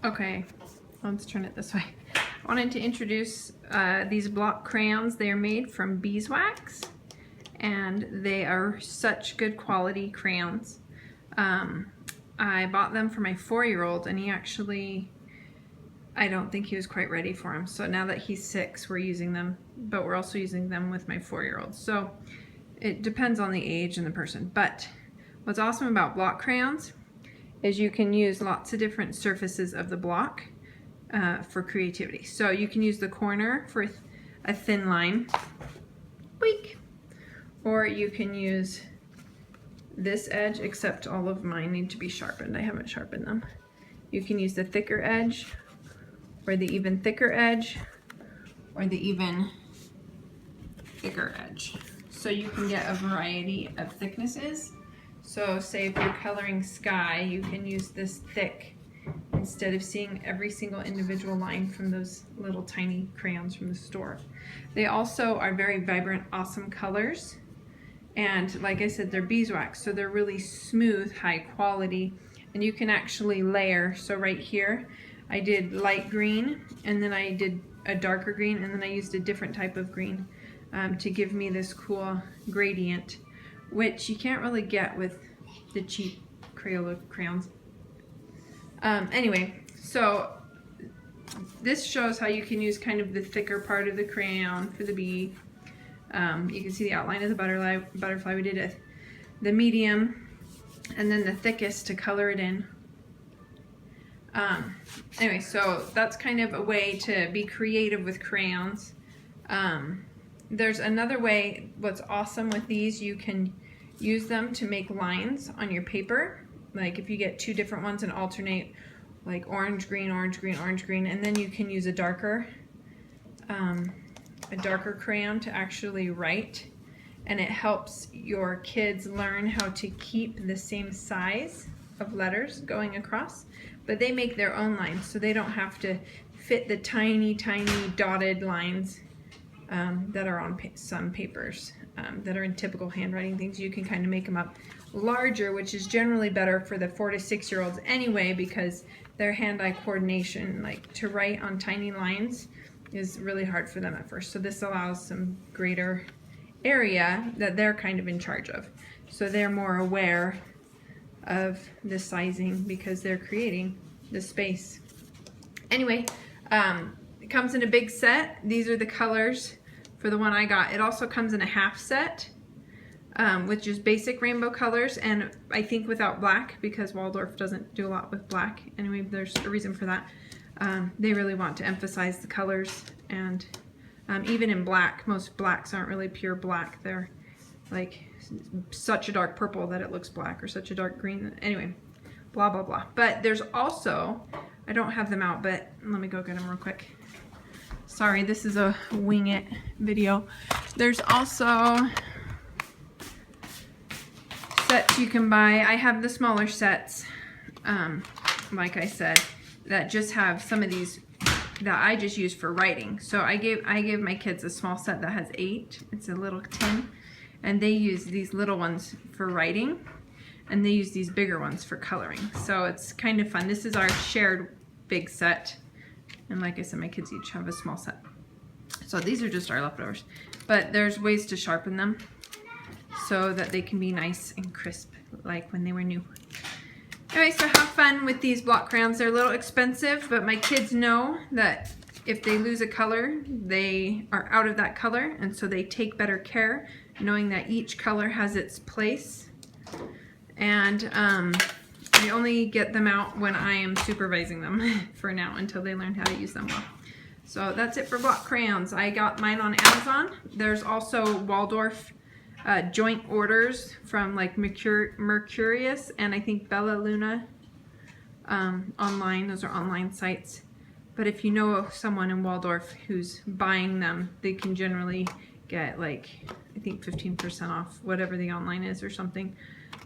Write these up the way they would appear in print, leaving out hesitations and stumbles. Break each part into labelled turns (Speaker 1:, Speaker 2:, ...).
Speaker 1: Okay, let's turn it this way. I wanted to introduce these block crayons. They are made from beeswax, and they are such good quality crayons. I bought them for my 4-year-old, and he actually, I don't think he was quite ready for them. So now that he's 6, we're using them, but we're also using them with my 4-year-old. So it depends on the age and the person. But what's awesome about block crayons is you can use lots of different surfaces of the block for creativity. So you can use the corner for a thin line, weak, or you can use this edge, except all of mine need to be sharpened. I haven't sharpened them. You can use the thicker edge, or the even thicker edge, or the even thicker edge. So you can get a variety of thicknesses. So say if you're coloring sky, you can use this thick instead of seeing every single individual line from those little tiny crayons from the store. They also are very vibrant, awesome colors. And like I said, they're beeswax, so they're really smooth, high quality, and you can actually layer. So right here, I did light green, and then I did a darker green, and then I used a different type of green to give me this cool gradient, which you can't really get with the cheap Crayola crayons. Anyway, so this shows how you can use kind of the thicker part of the crayon for the bee. You can see the outline of the butterfly. We did the medium and then the thickest to color it in. Anyway, so that's kind of a way to be creative with crayons. There's another way. What's awesome with these, you can use them to make lines on your paper. Like if you get 2 different ones and alternate, like orange, green, orange, green, orange, green, and then you can use a darker crayon to actually write, and it helps your kids learn how to keep the same size of letters going across, but they make their own lines, so they don't have to fit the tiny, tiny dotted lines that are on some papers that are in typical handwriting things. You can kind of make them up larger, which is generally better for the 4 to 6-year-olds anyway, because their hand-eye coordination, like to write on tiny lines, is really hard for them at first. So this allows some greater area that they're kind of in charge of. So they're more aware of the sizing because they're creating the space. Anyway, it comes in a big set. These are the colors for the one I got. It also comes in a half set with just basic rainbow colors, and I think without black, because Waldorf doesn't do a lot with black. Anyway, there's a reason for that. They really want to emphasize the colors, and even in black, most blacks aren't really pure black. They're like such a dark purple that it looks black, or such a dark green. Anyway, blah, blah, blah. But there's also, I don't have them out, but let me go get them real quick. Sorry, this is a wing it video. There's also sets you can buy. I have the smaller sets, like I said, that just have some of these that I just use for writing. So I give my kids a small set that has 8. It's a little tin, and they use these little ones for writing, and they use these bigger ones for coloring. So it's kind of fun. This is our shared big set, and like I said, my kids each have a small set. So these are just our leftovers, but there's ways to sharpen them so that they can be nice and crisp like when they were new. Anyway, so have fun with these block crayons. They're a little expensive, but my kids know that if they lose a color, they are out of that color, and so they take better care, knowing that each color has its place. And I only get them out when I am supervising them for now, until they learn how to use them well. So that's it for block crayons. I got mine on Amazon. There's also Waldorf joint orders from like Mercurius and I think Bella Luna online. Those are online sites. But if you know of someone in Waldorf who's buying them, they can generally get like, I think 15% off whatever the online is or something.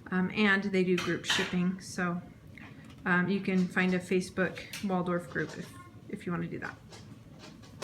Speaker 1: And they do group shipping, so you can find a Facebook Waldorf group if you want to do that.